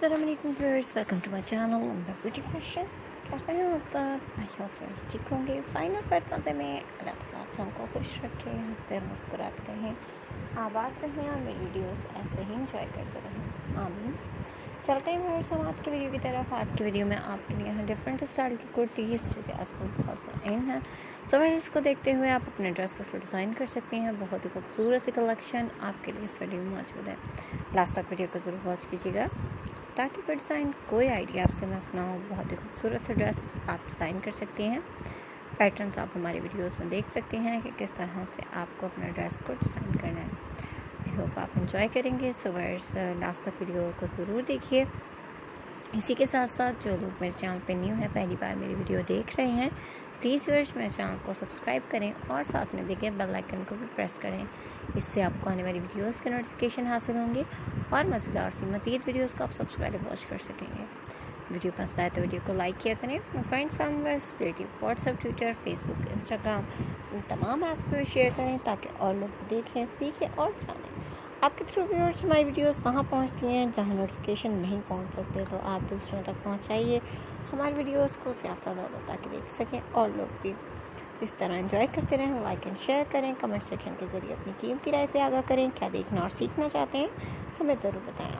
अस्सलाम वालेकुम viewers, welcome to my channel beauty fashion. कैसे हैं आप? आई होप फ्रेंड्स ठीक होंगे। फाइनल फरमाते में अल्लाह ताला आप लोगों को खुश रखे, हंसते मुस्कुराते रहें, आबाद रहें और मेरी वीडियोस ऐसे ही इंजॉय करते रहें, आमीन। चलते हैं व्यूअर्स हम आज की वीडियो की तरफ। आज की वीडियो में आपके लिए यहाँ डिफरेंट स्टाइल की कुर्तीज़ जो कि आजकल बहुत इन है, सो इसको देखते हुए आप अपने ड्रेसेस को डिज़ाइन कर सकते हैं। बहुत ही खूबसूरत कलेक्शन आपके लिए इस वीडियो में मौजूद है। लास्ट तक वीडियो को ज़रूर वॉच कीजिएगा ताकि कोई डिज़ाइन कोई आइडिया आपसे मिस ना हो। बहुत ही खूबसूरत से ड्रेसेस आप डिज़ाइन कर सकते हैं। पैटर्न्स आप हमारी वीडियोस में देख सकते हैं कि किस तरह से आपको अपने ड्रेस को डिज़ाइन करना है। आई होप आप इंजॉय करेंगे। सो वर्स लास्ट तक वीडियो को ज़रूर देखिए। इसी के साथ साथ जो लोग मेरे चैनल पे न्यू हैं, पहली बार मेरी वीडियो देख रहे हैं, प्लीज़ व्यूअर्स मेरे चैनल को सब्सक्राइब करें और साथ में देखिए बेल आइकन को भी प्रेस करें। इससे आपको आने वाली वीडियोस के नोटिफिकेशन हासिल होंगे और मज़ेदार सी मज़ीद वीडियोस को आप सबसे पहले वॉच कर सकेंगे। वीडियो पसंद आए तो वीडियो को लाइक किया करें। अपने friends families relative WhatsApp, Twitter, Facebook, Instagram इन तमाम ऐप्स पर शेयर करें ताकि और लोग देखें, सीखें और जानें। आपके थ्रू व्यूअर्स हमारी वीडियोस वहाँ पहुँचती हैं जहाँ नोटिफिकेशन नहीं पहुँच सकते, तो आप दूसरों तक पहुँचाइए हमारी वीडियोस को ज़्यादा ताकि देख सकें और लोग भी इस तरह एंजॉय करते रहें। लाइक एंड शेयर करें, कमेंट सेक्शन के ज़रिए अपनी कीमती राय से आगाह करें। क्या देखना और सीखना चाहते हैं हमें ज़रूर बताएं।